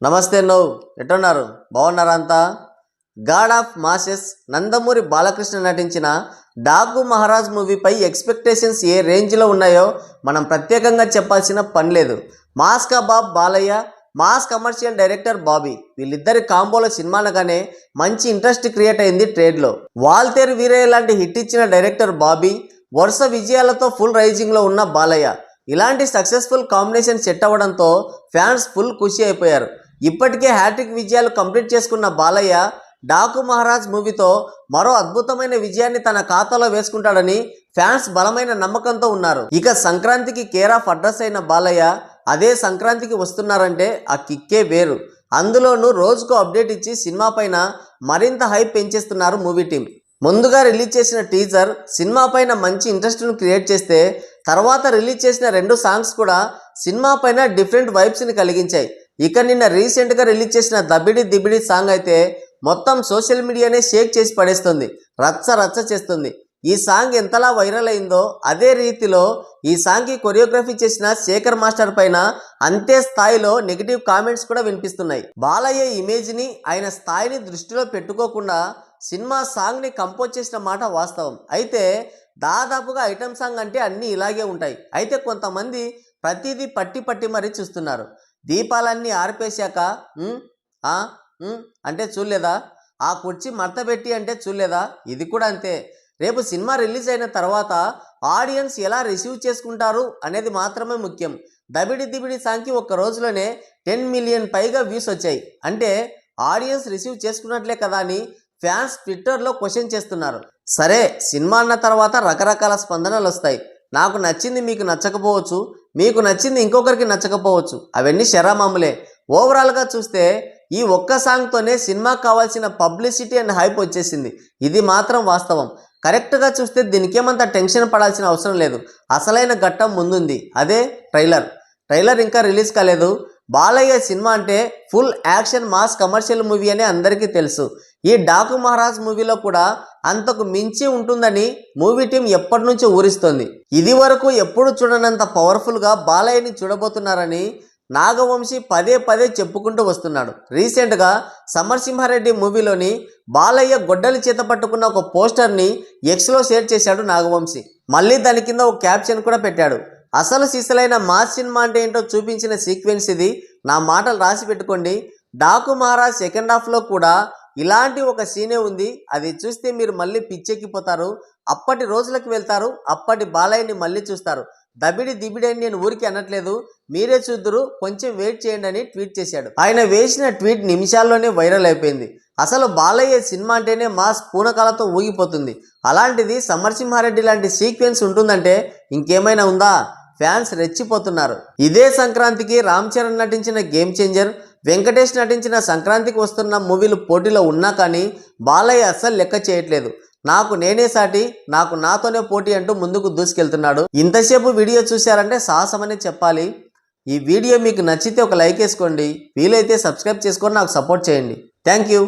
నమస్తే ఎట్టున్నారు బాగున్నారా అంతా? God of masses Nandamuri Balakrishna నటించిన డాకు మహారాజ్ మూవీపై ఎక్స్పెక్టేషన్స్ ఏ రేంజ్లో ఉన్నాయో మనం ప్రత్యేకంగా చెప్పాల్సిన పని లేదు. Mass kebab Balayya, mass commercial director Bobby, వీళ్ళిద్దరి కాంబోలో సినిమానగానే మంచి ఇంట్రెస్ట్ క్రియేట్ అయింది ట్రేడ్లో. వాల్తేరు వీరయ్య లాంటి హిట్ ఇచ్చిన డైరెక్టర్ బాబీ, వరుస విజయాలతో ఫుల్ రైజింగ్లో ఉన్న బాలయ్య, ఇలాంటి సక్సెస్ఫుల్ కాంబినేషన్ సెట్ అవ్వడంతో ఫ్యాన్స్ ఫుల్ ఖుషి అయిపోయారు. ఇప్పటికే హ్యాట్రిక్ విజయాలు కంప్లీట్ చేసుకున్న బాలయ్య డాకు మహారాజ్ మూవీతో మరో అద్భుతమైన విజయాన్ని తన ఖాతాలో వేసుకుంటాడని ఫ్యాన్స్ బలమైన నమ్మకంతో ఉన్నారు. ఇక సంక్రాంతికి కేర్ ఆఫ్ అడ్రస్ అయిన బాలయ్య అదే సంక్రాంతికి వస్తున్నారంటే ఆ కిక్కే వేరు. అందులోనూ రోజుకు అప్డేట్ ఇచ్చి సినిమా పైన మరింత హైప్ పెంచేస్తున్నారు మూవీ టీం. ముందుగా రిలీజ్ చేసిన టీజర్ సినిమా పైన మంచి ఇంట్రెస్ట్ను క్రియేట్ చేస్తే, తర్వాత రిలీజ్ చేసిన 2 సాంగ్స్ కూడా సినిమా పైన డిఫరెంట్ వైబ్స్ని కలిగించాయి. ఇక నిన్న రీసెంట్గా రిలీజ్ చేసిన దబిడి దిబిడి సాంగ్ అయితే మొత్తం సోషల్ మీడియానే షేక్ చేసి పడేస్తుంది, రచ్చ రచ్చ చేస్తుంది. ఈ సాంగ్ ఎంతలా వైరల్ అయిందో అదే రీతిలో ఈ సాంగ్కి కొరియోగ్రఫీ చేసిన శేఖర్ మాస్టర్ పైన అంతే స్థాయిలో నెగిటివ్ కామెంట్స్ కూడా వినిపిస్తున్నాయి. బాలయ్య ఇమేజ్ని, ఆయన స్థాయిని దృష్టిలో పెట్టుకోకుండా సినిమా సాంగ్ని కంపోజ్ చేసిన మాట వాస్తవం. అయితే దాదాపుగా ఐటమ్ సాంగ్ అంటే అన్నీ ఇలాగే ఉంటాయి. అయితే కొంతమంది ప్రతిదీ పట్టి మరీ చూస్తున్నారు. దీపాలన్నీ ఆర్పేశాక అంటే చూడలేదా, ఆ కుర్చీ మడతపెట్టి అంటే చూడలేదా, ఇది కూడా అంతే. రేపు సినిమా రిలీజ్ అయిన తర్వాత ఆడియన్స్ ఎలా రిసీవ్ చేసుకుంటారు అనేది మాత్రమే ముఖ్యం. దబిడి దిబిడి సాంగ్కి ఒక్క రోజులోనే 10 మిలియన్ పైగా వ్యూస్ వచ్చాయి. అంటే ఆడియన్స్ రిసీవ్ చేసుకున్నట్లే కదా అని ఫ్యాన్స్ ట్విట్టర్లో క్వశ్చన్ చేస్తున్నారు. సరే, సినిమా అన్న తర్వాత రకరకాల స్పందనలు వస్తాయి. నాకు నచ్చింది మీకు నచ్చకపోవచ్చు, మీకు నచ్చింది ఇంకొకరికి నచ్చకపోవచ్చు, అవన్నీ శరామాములే. ఓవరాల్గా చూస్తే ఈ ఒక్క సాంగ్తోనే సినిమాకి కావాల్సిన పబ్లిసిటీ అండ్ హైప్ వచ్చేసింది. ఇది మాత్రం వాస్తవం. కరెక్ట్గా చూస్తే దీనికేమంత టెన్షన్ పడాల్సిన అవసరం లేదు. అసలైన ఘట్టం ముందుంది, అదే ట్రైలర్ ఇంకా రిలీజ్ కాలేదు. బాలయ్య సినిమా అంటే full action mass commercial movie అని అందరికీ తెలుసు. ఈ డాకు మహారాజ్ మూవీలో కూడా అంతకు మించి ఉంటుందని మూవీ టీం ఎప్పటి నుంచో ఊరిస్తోంది. ఇది వరకు ఎప్పుడు చూడనంత పవర్ఫుల్గా బాలయ్యని చూడబోతున్నారని నాగవంశీ పదే చెప్పుకుంటూ వస్తున్నాడు. రీసెంట్గా సమర్సింహారెడ్డి మూవీలోని బాలయ్య గొడ్డలి చేత పట్టుకున్న ఒక పోస్టర్ని ఎక్స్లో షేర్ చేశాడు నాగవంశీ. మళ్ళీ దాని కింద ఒక క్యాప్షన్ కూడా పెట్టాడు. అసలు సిసలైన మాస్ సినిమా అంటే ఏంటో చూపించిన సీక్వెన్స్ ఇది. నా మాటలు రాసి పెట్టుకోండి. డాకు మహారాజ్ సెకండ్ హాఫ్లో కూడా ఇలాంటి ఒక సీనే ఉంది. అది చూస్తే మీరు మళ్ళీ పిచ్చెక్కిపోతారు. అప్పటి రోజులకు వెళ్తారు, అప్పటి బాలయ్యని మళ్ళీ చూస్తారు. దబిడి దిబిడి అని నేను ఊరికి అనట్లేదు, మీరే చూద్దరు, కొంచెం వెయిట్ చేయండి అని ట్వీట్ చేశాడు. ఆయన వేసిన ట్వీట్ నిమిషాల్లోనే వైరల్ అయిపోయింది. అసలు బాలయ్య సినిమా అంటేనే మాస్ పూనకాలతో ఊగిపోతుంది. అలాంటిది సమర్సింహారెడ్డి లాంటి సీక్వెన్స్ ఉంటుందంటే ఇంకేమైనా ఉందా? ఫ్యాన్స్ రెచ్చిపోతున్నారు. ఇదే సంక్రాంతికి రామ్ చరణ్ నటించిన గేమ్ చేంజర్, వెంకటేష్ నటించిన సంక్రాంతికి వస్తున్న మూవీలు పోటీలో ఉన్నా కానీ బాలయ్య అస్సలు లెక్క చేయట్లేదు. నాకు నేనే సాటి, నాకు నాతోనే పోటీ అంటూ ముందుకు దూసుకెళ్తున్నాడు. ఇంతసేపు వీడియో చూశారంటే సాహసమనే చెప్పాలి. ఈ వీడియో మీకు నచ్చితే ఒక లైక్ వేసుకోండి, వీలైతే సబ్స్క్రైబ్ చేసుకొని నాకు సపోర్ట్ చేయండి. Thank you.